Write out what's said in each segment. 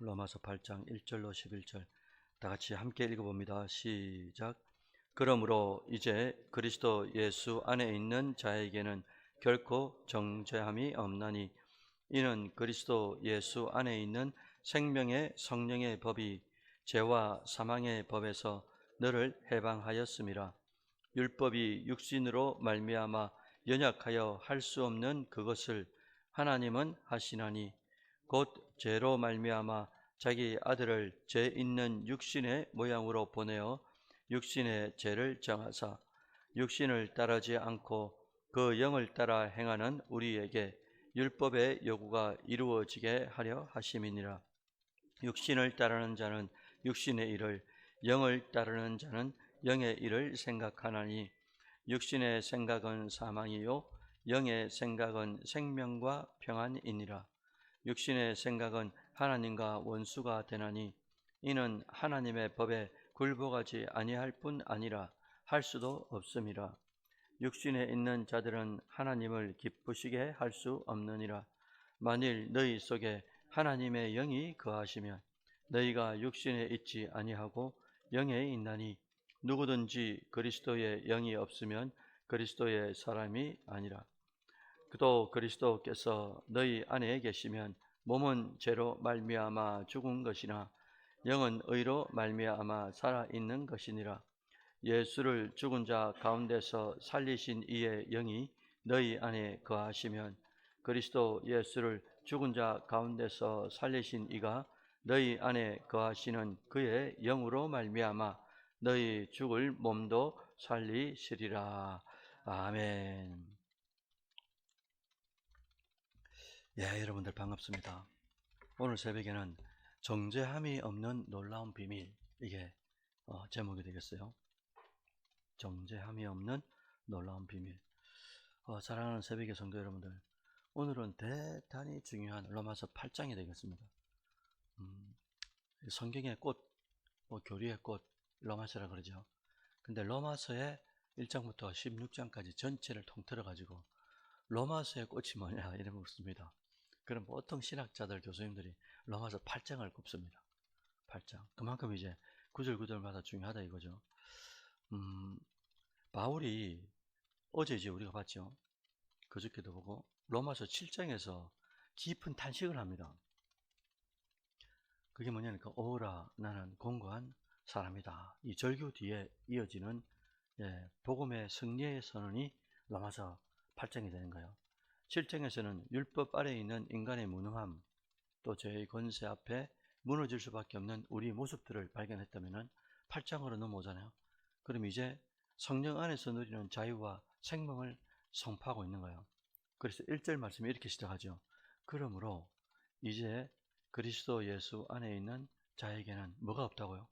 로마서 8장 1절로 11절 다 같이 함께 읽어봅니다. 시작. 그러므로 이제 그리스도 예수 안에 있는 자에게는 결코 정죄함이 없나니 이는 그리스도 예수 안에 있는 생명의 성령의 법이 죄와 사망의 법에서 너를 해방하였음이라. 율법이 육신으로 말미암아 연약하여 할 수 없는 그것을 하나님은 하시나니 곧 죄로 말미암아 자기 아들을 죄 있는 육신의 모양으로 보내어 육신의 죄를 정하사 육신을 따르지 않고 그 영을 따라 행하는 우리에게 율법의 요구가 이루어지게 하려 하심이니라. 육신을 따르는 자는 육신의 일을, 영을 따르는 자는 영의 일을 생각하나니 육신의 생각은 사망이요 영의 생각은 생명과 평안이니라. 육신의 생각은 하나님과 원수가 되나니 이는 하나님의 법에 굴복하지 아니할 뿐 아니라 할 수도 없음이라. 육신에 있는 자들은 하나님을 기쁘시게 할 수 없느니라. 만일 너희 속에 하나님의 영이 거하시면 너희가 육신에 있지 아니하고 영에 있나니 누구든지 그리스도의 영이 없으면 그리스도의 사람이 아니라. 또 그리스도께서 너희 안에 계시면 몸은 죄로 말미암아 죽은 것이나 영은 의로 말미암아 살아 있는 것이니라. 예수를 죽은 자 가운데서 살리신 이의 영이 너희 안에 거하시면 그리스도 예수를 죽은 자 가운데서 살리신 이가 너희 안에 거하시는 그의 영으로 말미암아 너희 죽을 몸도 살리시리라. 아멘. 예, 여러분들 반갑습니다. 오늘 새벽에는 정죄함이 없는 놀라운 비밀, 이게 제목이 되겠어요. 정죄함이 없는 놀라운 비밀. 사랑하는 새벽의 성도 여러분들, 오늘은 대단히 중요한 로마서 8장이 되겠습니다. 성경의 꽃, 교리의 꽃, 로마서라 그러죠. 근데 로마서의 1장부터 16장까지 전체를 통틀어 가지고 로마서의 꽃이 뭐냐 이래 묻습니다. 그럼 보통 신학자들 교수님들이 로마서 8장을 꼽습니다. 8장. 그만큼 이제 구절구절마다 중요하다 이거죠. 바울이 어제 이제 우리가 봤죠. 그저께도 보고 로마서 7장에서 깊은 탄식을 합니다. 그게 뭐냐니까 오라 나는 공고한 사람이다. 이 절규 뒤에 이어지는 복음의 승리의 선언이 로마서 8장이 되는 거예요. 7장에서는 율법 아래에 있는 인간의 무능함, 또 죄의 권세 앞에 무너질 수밖에 없는 우리 모습들을 발견했다면 8장으로 넘어오잖아요. 그럼 이제 성령 안에서 누리는 자유와 생명을 선포하고 있는 거예요. 그래서 1절 말씀이 이렇게 시작하죠. 그러므로 이제 그리스도 예수 안에 있는 자에게는 뭐가 없다고요?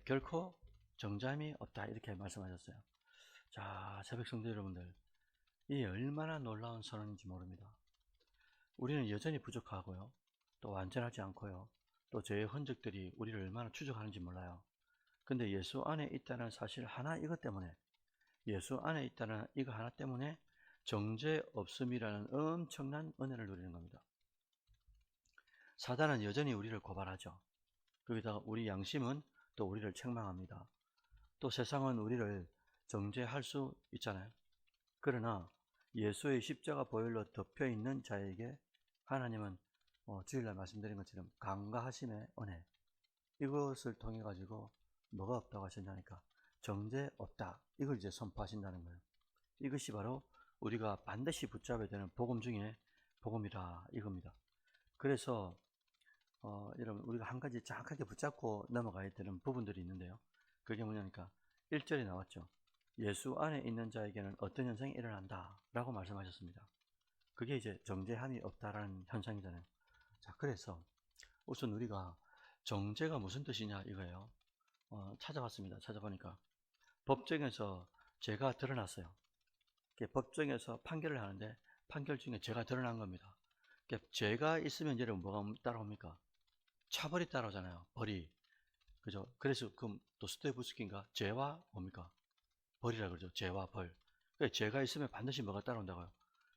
결코 정죄함이 없다 이렇게 말씀하셨어요. 자, 새벽 성도 여러분들, 이 얼마나 놀라운 선언인지 모릅니다. 우리는 여전히 부족하고요, 또 완전하지 않고요, 또 죄의 흔적들이 우리를 얼마나 추적하는지 몰라요. 근데 예수 안에 있다는 사실 하나, 이것 때문에, 예수 안에 있다는 이거 하나 때문에 정죄 없음이라는 엄청난 은혜를 누리는 겁니다. 사단은 여전히 우리를 고발하죠. 거기다가 우리 양심은 또 우리를 책망합니다. 또 세상은 우리를 정죄할 수 있잖아요. 그러나 예수의 십자가 보혈로 덮여있는 자에게 하나님은 주일날 말씀드린 것처럼 강가하심의 은혜, 이것을 통해 가지고 뭐가 없다고 하신다니까? 정죄 없다. 이걸 이제 선포하신다는 거예요. 이것이 바로 우리가 반드시 붙잡아야 되는 복음 중에 복음이다 이겁니다. 그래서 여러분, 우리가 한 가지 정확하게 붙잡고 넘어가야 되는 부분들이 있는데요. 그게 뭐냐니까 1절에 나왔죠. 예수 안에 있는 자에게는 어떤 현상이 일어난다 라고 말씀하셨습니다. 그게 이제 정죄함이 없다라는 현상이잖아요. 자, 그래서 우선 우리가 정죄가 무슨 뜻이냐 이거예요. 찾아봤습니다. 찾아보니까 법정에서 죄가 드러났어요. 법정에서 판결을 하는데 판결 중에 죄가 드러난 겁니다. 죄가 있으면 여러분 뭐가 따라옵니까? 차벌이 따라오잖아요. 벌이. 그죠? 그래서 그 도스토옙스키인가 죄와 뭡니까? 벌이라 그러죠. 죄와 벌. 죄가 있으면 반드시 뭐가 따라온다고요?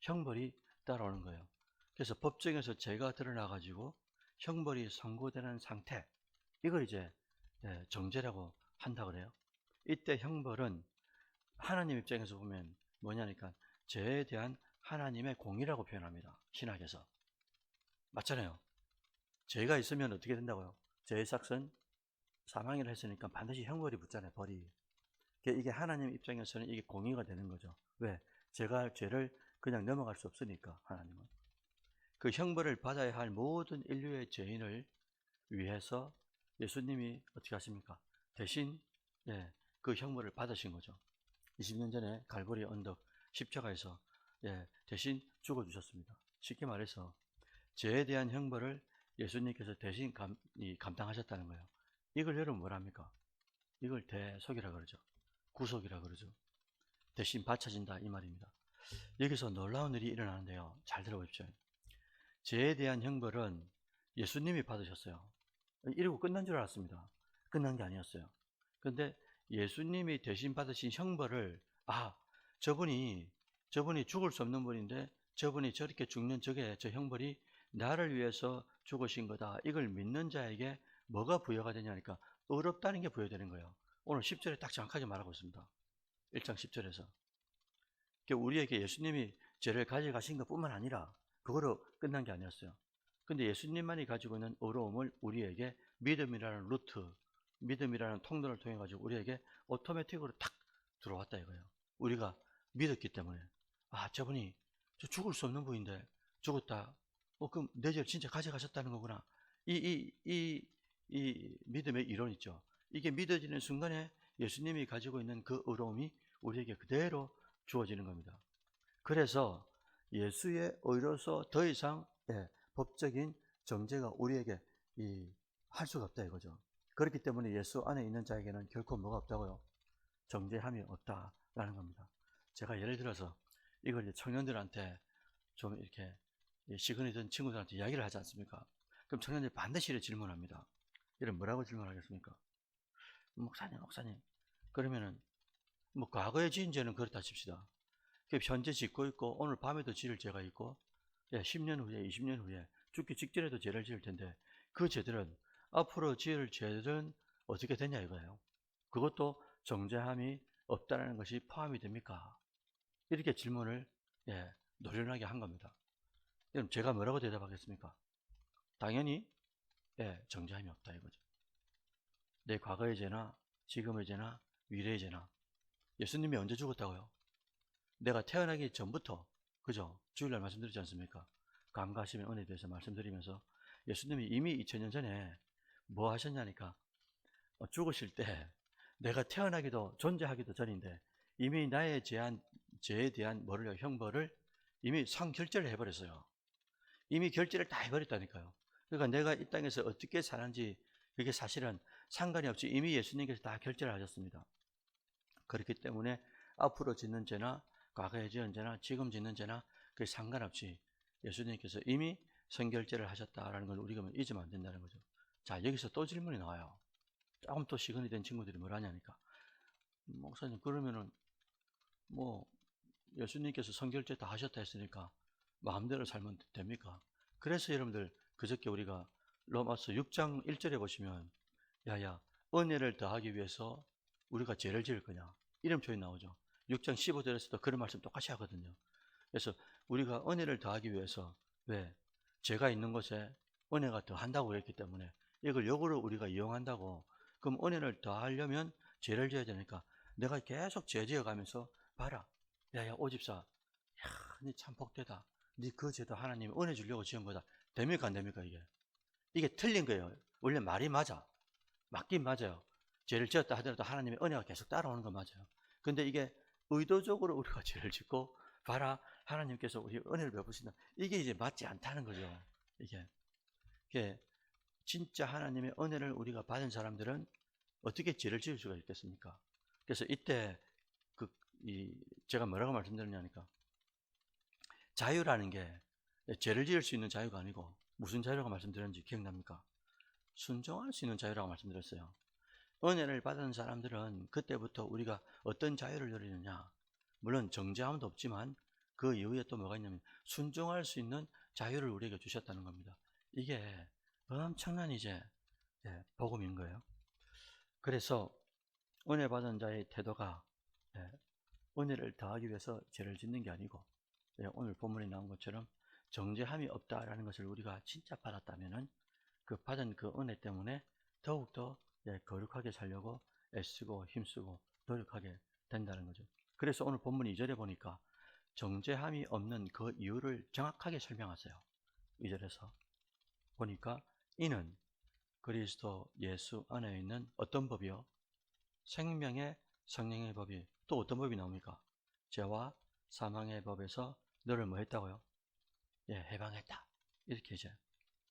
형벌이 따라오는 거예요. 그래서 법정에서 죄가 드러나 가지고 형벌이 선고되는 상태, 이걸 이제 정죄라고 한다 그래요. 이때 형벌은 하나님 입장에서 보면 뭐냐니까 죄에 대한 하나님의 공의라고 표현합니다. 신학에서. 맞잖아요. 죄가 있으면 어떻게 된다고요? 죄의 삭은 사망이라 했으니까 반드시 형벌이 붙잖아요. 벌이. 이게 하나님 입장에서는 이게 공의가 되는 거죠. 왜? 제가 죄를 그냥 넘어갈 수 없으니까 하나님은. 그 형벌을 받아야 할 모든 인류의 죄인을 위해서 예수님이 어떻게 하십니까? 대신 그 형벌을 받으신 거죠. 20년 전에 갈보리 언덕 십자가에서 대신 죽어주셨습니다. 쉽게 말해서 죄에 대한 형벌을 예수님께서 대신 감당하셨다는 거예요. 이걸 여러분 뭐랍니까? 이걸 대속이라 그러죠. 구속이라 그러죠. 대신 바쳐진다 이 말입니다. 여기서 놀라운 일이 일어나는데요. 잘 들어보십시오. 죄에 대한 형벌은 예수님이 받으셨어요. 이러고 끝난 줄 알았습니다. 끝난 게 아니었어요. 그런데 예수님이 대신 받으신 형벌을 저분이 죽을 수 없는 분인데 저분이 저렇게 죽는 저 형벌이 나를 위해서 죽으신 거다. 이걸 믿는 자에게 뭐가 부여가 되냐니까 의롭다는 게 부여되는 거예요. 오늘 10절에 딱 정확하게 말하고 있습니다. 1장 10절에서. 우리에게 예수님이 죄를 가져가신 것 뿐만 아니라 그거로 끝난 게 아니었어요. 근데 예수님만이 가지고 있는 의로움을 우리에게 믿음이라는 루트, 믿음이라는 통로를 통해 가지고 우리에게 오토매틱으로 탁 들어왔다 이거예요. 우리가 믿었기 때문에 저분이 저 죽을 수 없는 분인데 죽었다. 그럼 내 죄를 진짜 가져가셨다는 거구나. 이 믿음의 이론 있죠. 이게 믿어지는 순간에 예수님이 가지고 있는 그 의로움이 우리에게 그대로 주어지는 겁니다. 그래서 예수의 의로서 더 이상 법적인 정죄가 우리에게 할 수가 없다 이거죠. 그렇기 때문에 예수 안에 있는 자에게는 결코 뭐가 없다고요? 정죄함이 없다라는 겁니다. 제가 예를 들어서 이걸 청년들한테 좀 이렇게 시근이 든 친구들한테 이야기를 하지 않습니까? 그럼 청년들이 반드시 이렇게 질문합니다. 이런 뭐라고 질문하겠습니까? 목사님. 그러면은 뭐 과거에 지은 죄는 그렇다 칩시다. 현재 짓고 있고 오늘 밤에도 지을 죄가 있고 10년 후에 20년 후에 죽기 직전에도 죄를 지을 텐데 그 죄들은 앞으로 지을 죄들은 어떻게 되냐 이거예요. 그것도 정죄함이 없다는 것이 포함이 됩니까? 이렇게 질문을 노련하게 한 겁니다. 그럼 제가 뭐라고 대답하겠습니까? 당연히 정죄함이 없다 이거죠. 내 과거의 죄나 지금의 죄나 미래의 죄나. 예수님이 언제 죽었다고요? 내가 태어나기 전부터, 그죠? 주일날 말씀드리지 않습니까? 감가심의 은혜에 대해서 말씀드리면서 예수님이 이미 2000년 전에 뭐 하셨냐니까 죽으실 때 내가 태어나기도 존재하기도 전인데 이미 나의 죄에 대한 형벌을 이미 상결제를 해버렸어요. 이미 결제를 다 해버렸다니까요. 그러니까 내가 이 땅에서 어떻게 사는지 그게 사실은 상관이 없이 이미 예수님께서 다 결제를 하셨습니다. 그렇기 때문에 앞으로 짓는 죄나 과거에 지은 죄나 지금 짓는 죄나 그게 상관없이 예수님께서 이미 선결제를 하셨다라는 걸 우리가 잊으면 안 된다는 거죠. 자, 여기서 또 질문이 나와요. 조금 또 시간이 된 친구들이 뭘 하냐니까. 목사님, 그러면은 뭐 예수님께서 선결제 다 하셨다 했으니까 마음대로 살면 됩니까? 그래서 여러분들 그저께 우리가 로마서 6장 1절에 보시면 야야 은혜를 더하기 위해서 우리가 죄를 지을 거냐 이런 표현이 나오죠. 6장 15절에서도 그런 말씀 똑같이 하거든요. 그래서 우리가 은혜를 더하기 위해서 왜? 죄가 있는 곳에 은혜가 더한다고 그랬기 때문에 이걸 역으로 우리가 이용한다고. 그럼 은혜를 더하려면 죄를 지어야 되니까 내가 계속 죄 지어가면서 봐라 야야 오집사 야 니 참 복되다. 니 그 죄도 하나님이 은혜 주려고 지은 거다. 됩니까 안 됩니까 이게 틀린 거예요. 원래 말이 맞아. 맞긴 맞아요. 죄를 지었다 하더라도 하나님의 은혜가 계속 따라오는 건 맞아요. 근데 이게 의도적으로 우리가 죄를 짓고 봐라 하나님께서 우리 은혜를 베푸신다. 이게 이제 맞지 않다는 거죠. 이게 진짜 하나님의 은혜를 우리가 받은 사람들은 어떻게 죄를 지을 수가 있겠습니까? 그래서 이때 제가 뭐라고 말씀드렸냐니까 자유라는 게 죄를 지을 수 있는 자유가 아니고 무슨 자유라고 말씀드렸는지 기억납니까? 순종할 수 있는 자유라고 말씀드렸어요. 은혜를 받은 사람들은 그때부터 우리가 어떤 자유를 누리느냐, 물론 정죄함도 없지만 그 이후에 또 뭐가 있냐면 순종할 수 있는 자유를 우리에게 주셨다는 겁니다. 이게 엄청난 이제 복음인 거예요. 그래서 은혜 받은 자의 태도가 은혜를 더하기 위해서 죄를 짓는 게 아니고 오늘 본문에 나온 것처럼 정죄함이 없다라는 것을 우리가 진짜 받았다면은 그 받은 그 은혜 때문에 더욱더 거룩하게 살려고 애쓰고 힘쓰고 노력하게 된다는 거죠. 그래서 오늘 본문 2절에 보니까 정죄함이 없는 그 이유를 정확하게 설명하세요. 2절에서 보니까 이는 그리스도 예수 안에 있는 어떤 법이요? 생명의 성령의 법이. 또 어떤 법이 나옵니까? 죄와 사망의 법에서 너를 뭐 했다고요? 해방했다. 이렇게 이제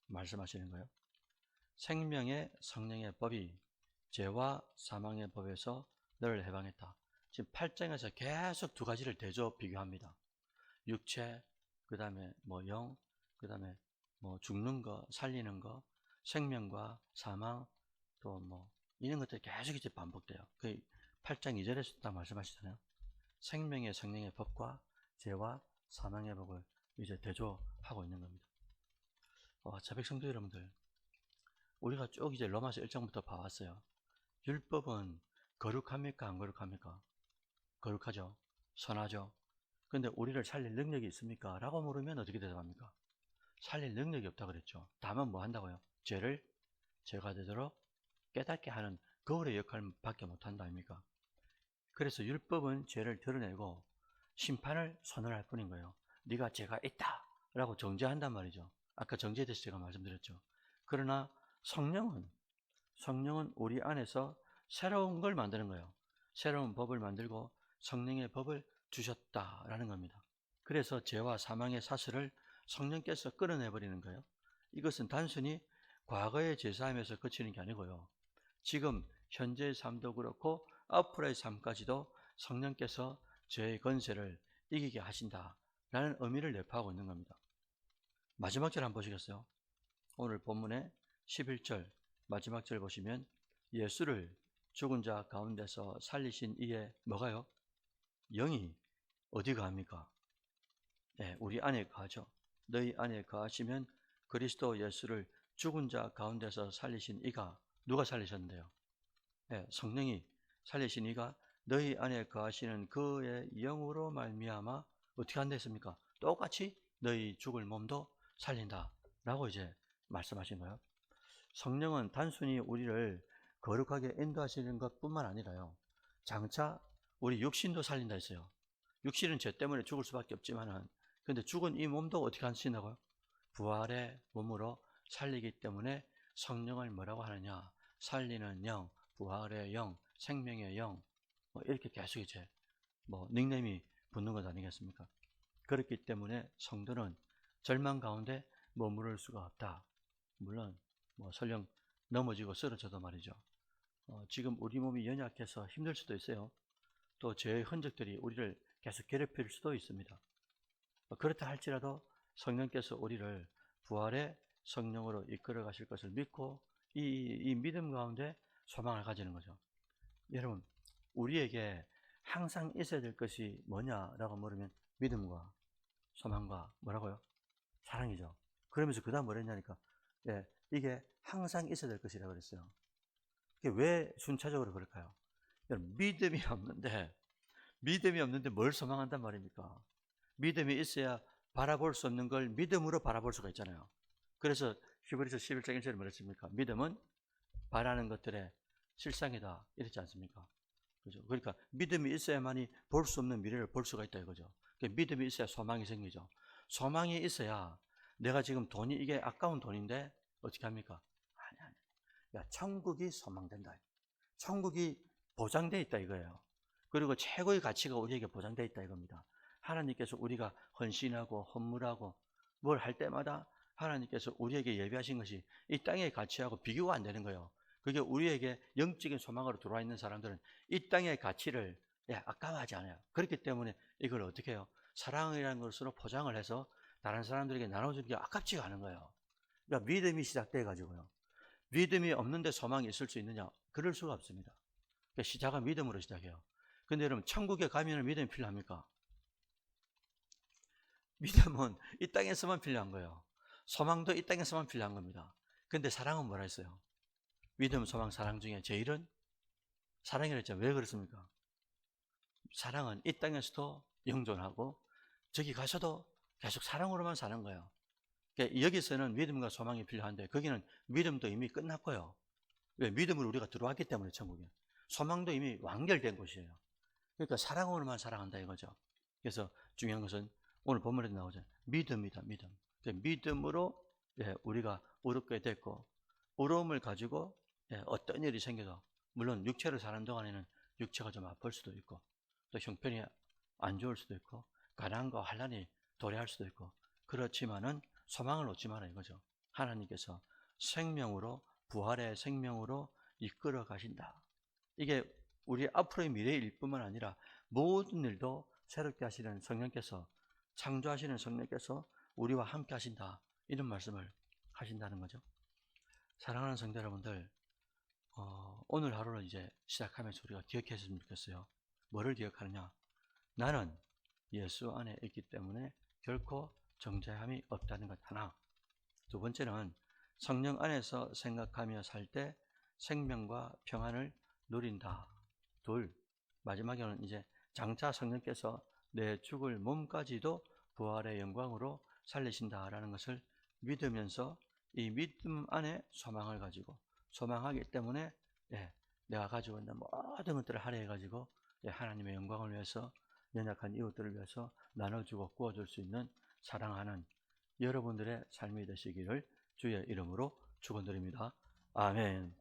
말씀하시는 거예요. 생명의 성령의 법이 죄와 사망의 법에서 너를 해방했다. 지금 8장에서 계속 두 가지를 대조 비교합니다. 육체, 그 다음에 뭐 영, 그 다음에 뭐 죽는 거, 살리는 거, 생명과 사망, 또 뭐 이런 것들이 계속 이제 반복돼요. 그 8장 2절에서 딱 말씀하시잖아요. 생명의 성령의 법과 죄와 사망의 법을 이제 대조하고 있는 겁니다. 자백 성도 여러분들, 우리가 쭉 이제 로마서 1장부터 봐왔어요. 율법은 거룩합니까? 안 거룩합니까? 거룩하죠. 선하죠. 근데 우리를 살릴 능력이 있습니까? 라고 물으면 어떻게 대답합니까? 살릴 능력이 없다 그랬죠. 다만 뭐 한다고요? 죄를 죄가 되도록 깨닫게 하는 거울의 역할밖에 못한다 아닙니까? 그래서 율법은 죄를 드러내고 심판을 선언할 뿐인 거예요. 네가 죄가 있다 라고 정죄한단 말이죠. 아까 정죄에 대해서 제가 말씀드렸죠. 그러나 성령은 우리 안에서 새로운 걸 만드는 거예요. 새로운 법을 만들고 성령의 법을 주셨다라는 겁니다. 그래서 죄와 사망의 사슬을 성령께서 끌어내버리는 거예요. 이것은 단순히 과거의 제사함에서 그치는 게 아니고요. 지금 현재의 삶도 그렇고 앞으로의 삶까지도 성령께서 죄의 권세를 이기게 하신다라는 의미를 내포하고 있는 겁니다. 마지막 절 한번 보시겠어요? 오늘 본문의 11절 마지막 절 보시면 예수를 죽은 자 가운데서 살리신 이의 뭐가요? 영이 어디 가합니까? 우리 안에 가죠. 너희 안에 거하시면 그리스도 예수를 죽은 자 가운데서 살리신 이가 누가 살리셨는데요? 성령이 살리신 이가 너희 안에 거하시는 그의 영으로 말미암아 어떻게 한다 했습니까? 똑같이 너희 죽을 몸도 살린다 라고 이제 말씀하신 거예요. 성령은 단순히 우리를 거룩하게 인도하시는 것뿐만 아니라요, 장차 우리 육신도 살린다 했어요. 육신은 죄 때문에 죽을 수밖에 없지만은, 근데 죽은 이 몸도 어떻게 하신다고요? 부활의 몸으로 살리기 때문에 성령을 뭐라고 하느냐? 살리는 영, 부활의 영, 생명의 영, 이렇게 계속 이제 닉네임이 붙는 것 아니겠습니까? 그렇기 때문에 성도는 절망 가운데 머무를 수가 없다. 물론 설령 넘어지고 쓰러져도 말이죠. 지금 우리 몸이 연약해서 힘들 수도 있어요. 또 죄의 흔적들이 우리를 계속 괴롭힐 수도 있습니다. 그렇다 할지라도 성령께서 우리를 부활의 성령으로 이끌어 가실 것을 믿고 이 믿음 가운데 소망을 가지는 거죠. 여러분, 우리에게 항상 있어야 될 것이 뭐냐라고 물으면 믿음과 소망과 뭐라고요? 사랑이죠. 그러면서 그 다음 뭐랬냐니까, 이게 항상 있어야 될 것이라고 그랬어요. 이게 왜 순차적으로 그럴까요? 여러분, 믿음이 없는데 뭘 소망한단 말입니까? 믿음이 있어야 바라볼 수 없는 걸 믿음으로 바라볼 수가 있잖아요. 그래서 히브리서 11장 1절에 뭐랬습니까? 믿음은 바라는 것들의 실상이다 이랬지 않습니까? 그죠? 그러니까 믿음이 있어야만이 볼 수 없는 미래를 볼 수가 있다 이거죠. 그러니까 믿음이 있어야 소망이 생기죠. 소망이 있어야 내가 지금 돈이 이게 아까운 돈인데 어떻게 합니까? 아니. 야, 천국이 소망된다. 천국이 보장되어 있다 이거예요. 그리고 최고의 가치가 우리에게 보장되어 있다 이겁니다. 하나님께서 우리가 헌신하고 헌물하고 뭘 할 때마다 하나님께서 우리에게 예비하신 것이 이 땅의 가치하고 비교가 안 되는 거예요. 그게 우리에게 영적인 소망으로 들어와 있는 사람들은 이 땅의 가치를 아까워하지 않아요. 그렇기 때문에 이걸 어떻게 해요? 사랑이라는 것으로 포장을 해서 다른 사람들에게 나눠주는 게 아깝지가 않은 거예요. 그러니까 믿음이 시작돼 가지고요. 믿음이 없는데 소망이 있을 수 있느냐? 그럴 수가 없습니다. 그러니까 시작은 믿음으로 시작해요. 근데 여러분, 천국에 가면 믿음이 필요합니까? 믿음은 이 땅에서만 필요한 거예요. 소망도 이 땅에서만 필요한 겁니다. 근데 사랑은 뭐라 했어요? 믿음, 소망, 사랑 중에 제일은 사랑이라 했잖아요. 왜 그렇습니까? 사랑은 이 땅에서도 영존하고 저기 가서도 계속 사랑으로만 사는 거예요. 그러니까 여기서는 믿음과 소망이 필요한데 거기는 믿음도 이미 끝났고요. 왜? 믿음으로 우리가 들어왔기 때문에 천국에. 소망도 이미 완결된 곳이에요. 그러니까 사랑으로만 사랑한다 이거죠. 그래서 중요한 것은 오늘 본문에도 나오죠. 믿음이다, 믿음. 믿음으로 우리가 의롭게 됐고, 의로움을 가지고 어떤 일이 생겨도, 물론 육체를 사는 동안에는 육체가 좀 아플 수도 있고, 또 형편이 안 좋을 수도 있고, 가난과 환난이 도래할 수도 있고, 그렇지만은 소망을 놓지 마라 이거죠. 하나님께서 생명으로, 부활의 생명으로 이끌어 가신다. 이게 우리 앞으로의 미래일 뿐만 아니라 모든 일도 새롭게 하시는 성령께서, 창조하시는 성령께서 우리와 함께 하신다. 이런 말씀을 하신다는 거죠. 사랑하는 성도 여러분들, 오늘 하루를 이제 시작하면서 우리가 기억했으면 좋겠어요. 뭐를 기억하느냐? 나는 예수 안에 있기 때문에 결코 정죄함이 없다는 것 하나. 두 번째는 성령 안에서 생각하며 살 때 생명과 평안을 누린다. 둘, 마지막에는 이제 장차 성령께서 내 죽을 몸까지도 부활의 영광으로 살리신다라는 것을 믿으면서 이 믿음 안에 소망을 가지고 소망하기 때문에 내가 가지고 있는 모든 것들을 할애해가지고 하나님의 영광을 위해서 연약한 이웃들을 위해서 나눠주고 구워줄 수 있는 사랑하는 여러분들의 삶이 되시기를 주의 이름으로 축원드립니다. 아멘.